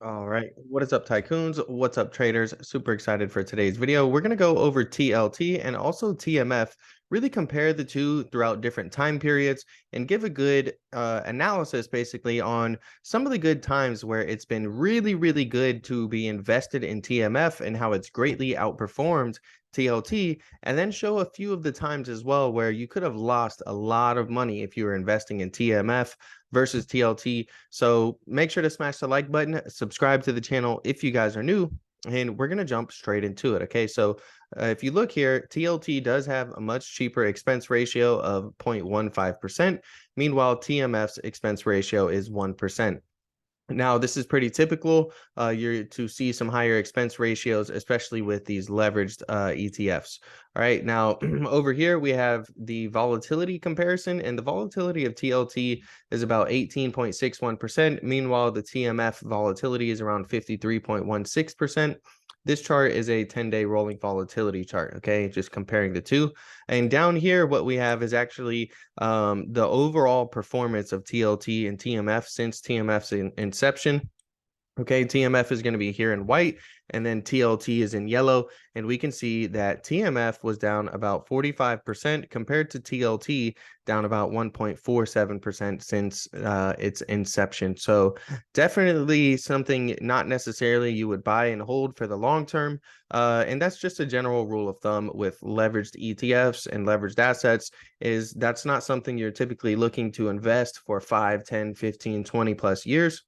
All right. What is up, tycoons? What's up, traders? Super excited for today's video. We're going to go over TLT and also TMF, really compare the two throughout different time periods and give a good analysis basically on some of the good times where it's been really, really good to be invested in TMF and how it's greatly outperformed TLT, and then show a few of the times as well where you could have lost a lot of money if you were investing in TMF versus TLT. So make sure to smash the like button, subscribe to the channel if you guys are new, and we're going to jump straight into it. Okay, so if you look here, TLT does have a much cheaper expense ratio of 0.15%. Meanwhile, TMF's expense ratio is 1%. Now, this is pretty typical. You're to see some higher expense ratios, especially with these leveraged ETFs. All right, now over here we have the volatility comparison, and the volatility of TLT is about 18.61%. Meanwhile, the TMF volatility is around 53.16%. This chart is a 10-day rolling volatility chart, okay? Just comparing the two. And down here, what we have is actually the overall performance of TLT and TMF since TMF's inception. Okay, TMF is going to be here in white, and then TLT is in yellow. And we can see that TMF was down about 45% compared to TLT, down about 1.47% since its inception. So definitely something not necessarily you would buy and hold for the long term. And that's just a general rule of thumb with leveraged ETFs and leveraged assets, is that's not something you're typically looking to invest for 5, 10, 15, 20 plus years.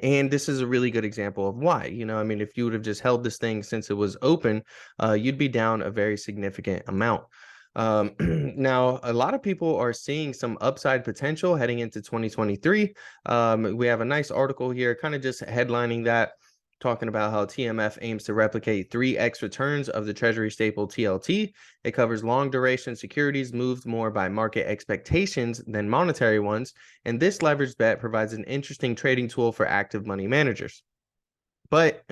And this is a really good example of why. I mean, if you would have just held this thing since it was open, you'd be down a very significant amount. Now, a lot of people are seeing some upside potential heading into 2023. We have a nice article here, kind of just headlining that, talking about how TMF aims to replicate 3x returns of the Treasury staple TLT. It covers long duration securities moved more by market expectations than monetary ones, and this leveraged bet provides an interesting trading tool for active money managers. But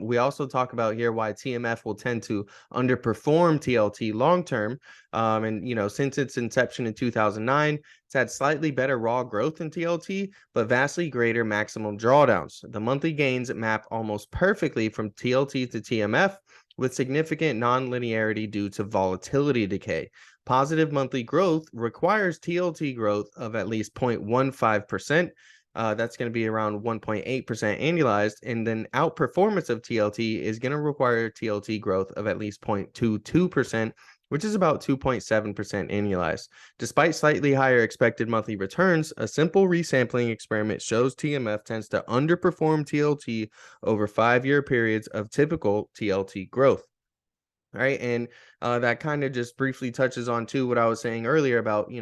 we also talk about here why TMF will tend to underperform TLT long term. And since its inception in 2009, it's had slightly better raw growth in TLT, but vastly greater maximum drawdowns. The monthly gains map almost perfectly from TLT to TMF, with significant non-linearity due to volatility decay. Positive monthly growth requires TLT growth of at least 0.15%. That's going to be around 1.8% annualized. And then outperformance of TLT is going to require TLT growth of at least 0.22%, which is about 2.7% annualized. Despite slightly higher expected monthly returns, a simple resampling experiment shows TMF tends to underperform TLT over 5-year periods of typical TLT growth. All right. And that kind of just briefly touches on too what I was saying earlier about,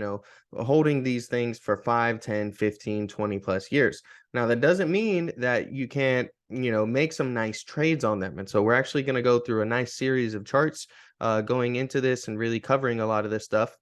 holding these things for 5, 10, 15, 20 plus years. Now, that doesn't mean that you can't, make some nice trades on them. And so we're actually going to go through a nice series of charts going into this and really covering a lot of this stuff.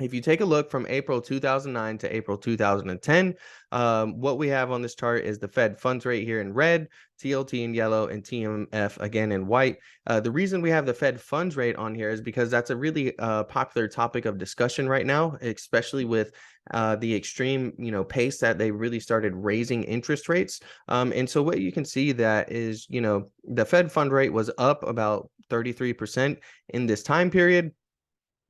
If you take a look from April 2009 to April 2010, what we have on this chart is the Fed funds rate here in red, TLT in yellow, and TMF again in white. The reason we have the Fed funds rate on here is because that's a really popular topic of discussion right now, especially with the extreme, pace that they really started raising interest rates. And so what you can see that is, the Fed fund rate was up about 33% in this time period.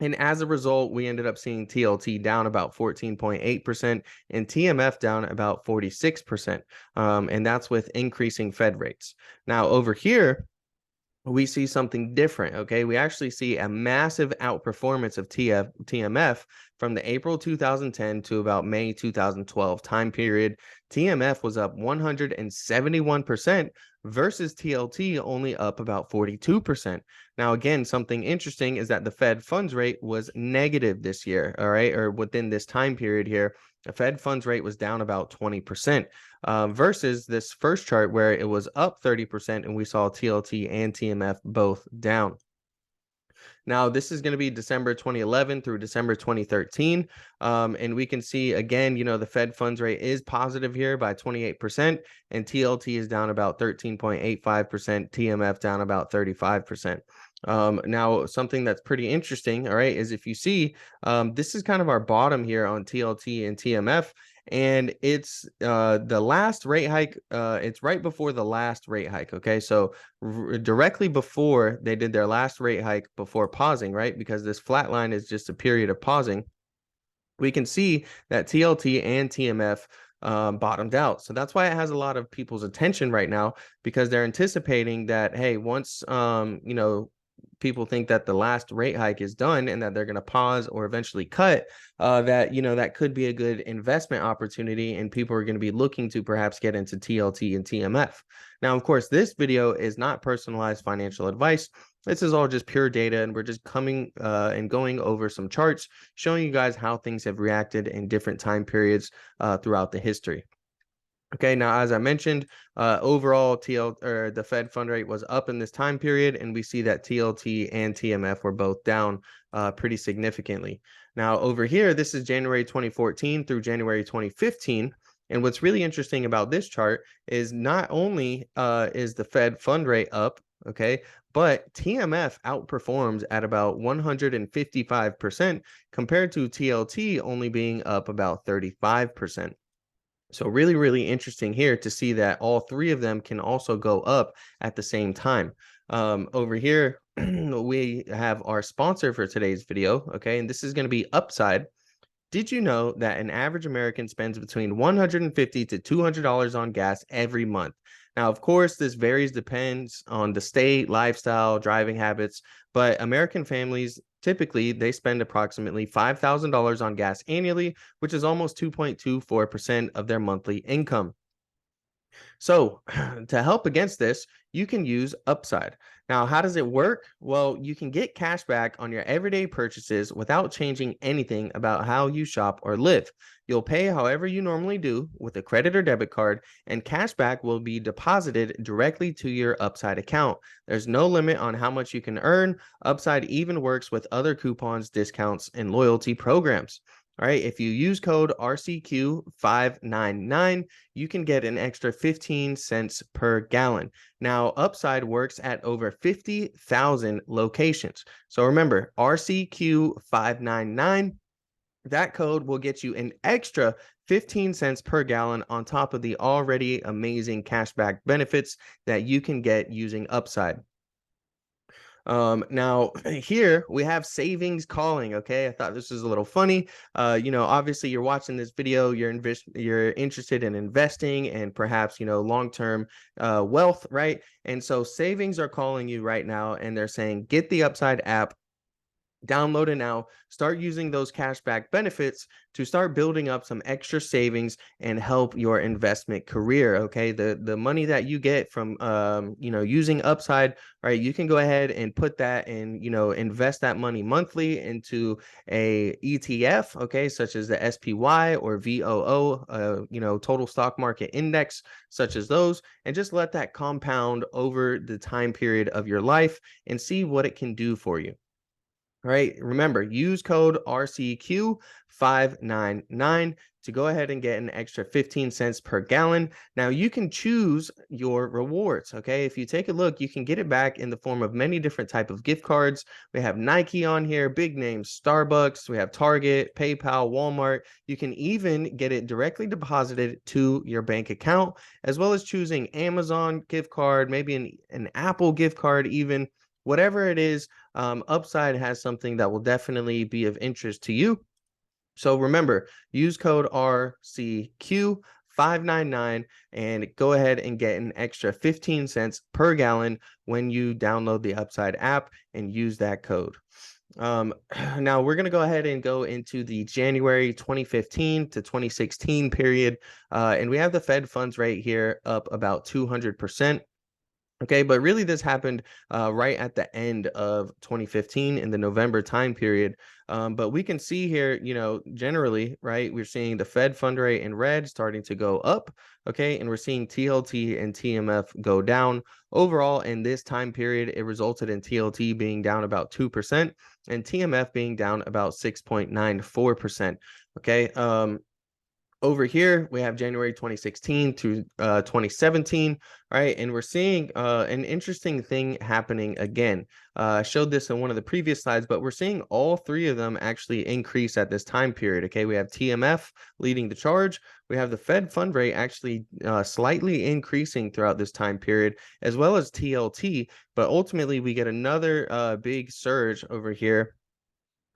And as a result, we ended up seeing TLT down about 14.8% and TMF down about 46%. And that's with increasing Fed rates. Now, over here, we see something different. Okay, we actually see a massive outperformance of TMF from the April 2010 to about May 2012 time period. TMF was up 171% versus TLT only up about 42%. Now, again, something interesting is that the Fed funds rate was negative this year, all right, or within this time period here. The Fed funds rate was down about 20%. Versus this first chart where it was up 30% and we saw TLT and TMF both down. Now, this is going to be December 2011 through December 2013. And we can see, again, the Fed funds rate is positive here by 28%, and TLT is down about 13.85%, TMF down about 35%. Now, something that's pretty interesting, all right, is if you see, this is kind of our bottom here on TLT and TMF. and it's the last rate hike. It's right before the last rate hike. Okay, so directly before they did their last rate hike before pausing, right? Because this flat line is just a period of pausing. We can see that TLT and TMF bottomed out. So that's why it has a lot of people's attention right now, because they're anticipating that, hey, once people think that the last rate hike is done and that they're going to pause or eventually cut, that that could be a good investment opportunity, and people are going to be looking to perhaps get into TLT and TMF. Now, of course, this video is not personalized financial advice. This is all just pure data, and we're just coming and going over some charts, showing you guys how things have reacted in different time periods throughout the history. Okay, now as I mentioned, overall the Fed fund rate was up in this time period, and we see that TLT and TMF were both down pretty significantly. Now over here, this is January 2014 through January 2015. And what's really interesting about this chart is not only is the Fed fund rate up, okay, but TMF outperforms at about 155% compared to TLT only being up about 35%. So really, really interesting here to see that all three of them can also go up at the same time. Over here, we have our sponsor for today's video, okay, and this is going to be Upside. Did you know that an average American spends between $150 to $200 on gas every month? Now, of course, this depends on the state, lifestyle, driving habits, but American families typically they spend approximately $5,000 on gas annually, which is almost 2.24% of their monthly income. So, to help against this, you can use Upside. Now, how does it work? Well, you can get cash back on your everyday purchases without changing anything about how you shop or live. You'll pay however you normally do with a credit or debit card, and cash back will be deposited directly to your Upside account. There's no limit on how much you can earn. Upside even works with other coupons, discounts, and loyalty programs. All right, if you use code RCQ599, you can get an extra 15 cents per gallon. Now, Upside works at over 50,000 locations. So remember, RCQ599, that code will get you an extra 15 cents per gallon on top of the already amazing cashback benefits that you can get using Upside. Now here we have savings calling. Okay, I thought this was a little funny. Obviously you're watching this video, you're interested in investing and perhaps long-term wealth, right? And so savings are calling you right now, and they're saying get the Upside app, download it now, start using those cashback benefits to start building up some extra savings and help your investment career. Okay, the money that you get from using Upside, right, you can go ahead and put that in, invest that money monthly into a ETF, okay, such as the SPY or VOO, total stock market index, such as those, and just let that compound over the time period of your life and see what it can do for you. All right, remember, use code RCQ599 to go ahead and get an extra 15 cents per gallon. Now, you can choose your rewards, okay? If you take a look, you can get it back in the form of many different type of gift cards. We have Nike on here, big names, Starbucks, we have Target, PayPal, Walmart. You can even get it directly deposited to your bank account, as well as choosing Amazon gift card, maybe an Apple gift card even. Whatever it is, Upside has something that will definitely be of interest to you. So remember, use code RCQ599 and go ahead and get an extra 15 cents per gallon when you download the Upside app and use that code. Now we're going to go ahead and go into the January 2015 to 2016 period. And we have the Fed funds rate here up about 200%. Okay, but really this happened right at the end of 2015 in the November time period. But we can see here, generally, right, we're seeing the Fed fund rate in red starting to go up. Okay, and we're seeing TLT and TMF go down. Overall, in this time period, it resulted in TLT being down about 2% and TMF being down about 6.94%. Okay, Over here, we have January 2016 to 2017, right? And we're seeing an interesting thing happening again. I showed this in one of the previous slides, but we're seeing all three of them actually increase at this time period. Okay, we have TMF leading the charge. We have the Fed fund rate actually slightly increasing throughout this time period, as well as TLT. But ultimately, we get another big surge over here,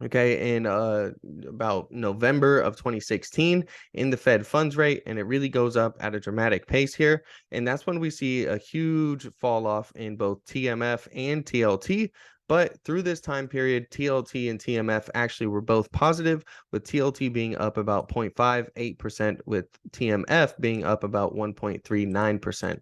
okay, in about November of 2016 in the Fed funds rate, and it really goes up at a dramatic pace here. And that's when we see a huge fall off in both TMF and TLT. But through this time period, TLT and TMF actually were both positive, with TLT being up about 0.58%, with TMF being up about 1.39%.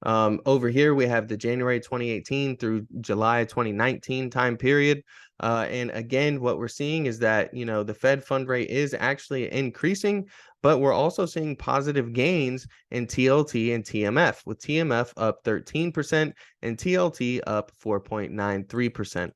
Over here, we have the January 2018 through July 2019 time period. And again, what we're seeing is that, the Fed fund rate is actually increasing, but we're also seeing positive gains in TLT and TMF, with TMF up 13% and TLT up 4.93%.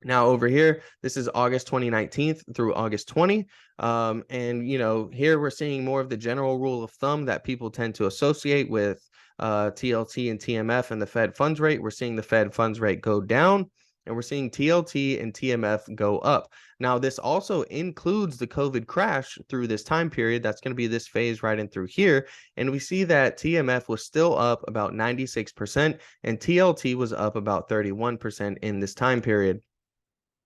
Now over here, this is August 2019 through August 20. And here we're seeing more of the general rule of thumb that people tend to associate with TLT and TMF and the Fed funds rate. We're seeing the Fed funds rate go down, and we're seeing TLT and TMF go up. Now, this also includes the COVID crash through this time period. That's going to be this phase right in through here. And we see that TMF was still up about 96%, and TLT was up about 31% in this time period.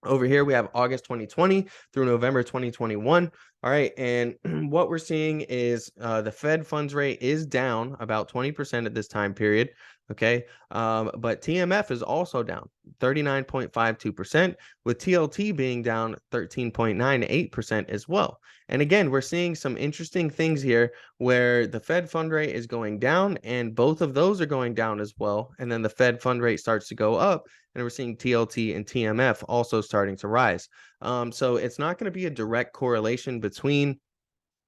Over here, we have August 2020 through November 2021. All right. And what we're seeing is the Fed funds rate is down about 20% at this time period. Okay. But TMF is also down 39.52%, with TLT being down 13.98% as well. And again, we're seeing some interesting things here where the Fed fund rate is going down, and both of those are going down as well. And then the Fed fund rate starts to go up, and we're seeing TLT and TMF also starting to rise. So it's not going to be a direct correlation between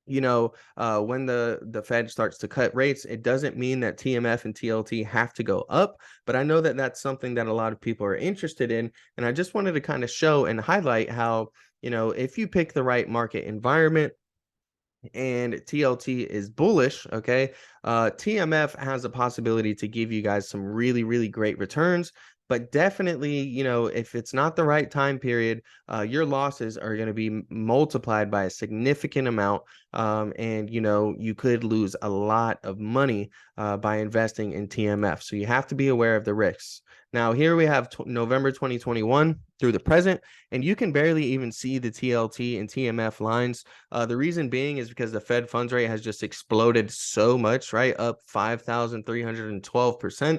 when the Fed starts to cut rates. It doesn't mean that TMF and TLT have to go up, but I know that that's something that a lot of people are interested in. And I just wanted to kind of show and highlight how, if you pick the right market environment and TLT is bullish, okay, TMF has a possibility to give you guys some really, really great returns. But definitely, if it's not the right time period, your losses are going to be multiplied by a significant amount. And, you could lose a lot of money by investing in TMF. So you have to be aware of the risks. Now, here we have November 2021 through the present, and you can barely even see the TLT and TMF lines. The reason being is because the Fed funds rate has just exploded so much, right? Up 5,312%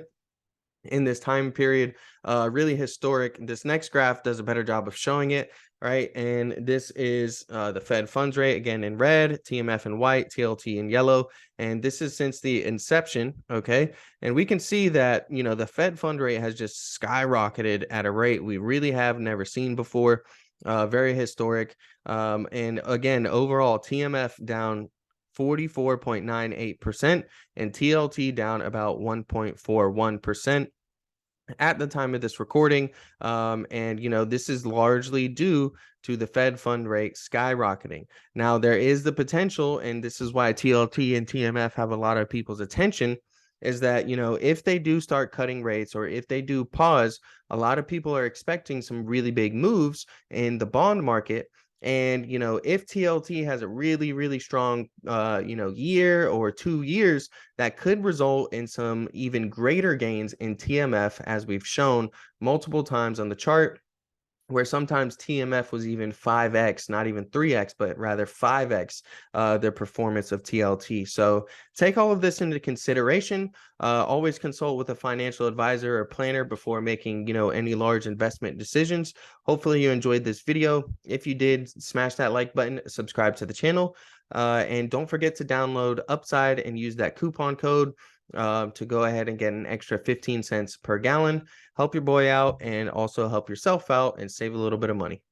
in this time period. Really historic. This next graph does a better job of showing it, right? And this is the Fed funds rate, again in red, TMF in white, TLT in yellow. And this is since the inception, okay? And we can see that, the Fed fund rate has just skyrocketed at a rate we really have never seen before. Very historic. And again, overall, TMF down 44.98% and TLT down about 1.41% at the time of this recording. And this is largely due to the Fed fund rate skyrocketing. Now, there is the potential, and this is why TLT and TMF have a lot of people's attention, is that if they do start cutting rates, or if they do pause, a lot of people are expecting some really big moves in the bond market. And if TLT has a really, really strong year or 2 years, that could result in some even greater gains in TMF, as we've shown multiple times on the chart, where sometimes TMF was even 5x, not even 3x, but rather 5x the performance of TLT. So take all of this into consideration. Always consult with a financial advisor or planner before making, any large investment decisions. Hopefully you enjoyed this video. If you did, smash that like button, subscribe to the channel, and don't forget to download Upside and use that coupon code to go ahead and get an extra 15 cents per gallon. Help your boy out and also help yourself out and save a little bit of money.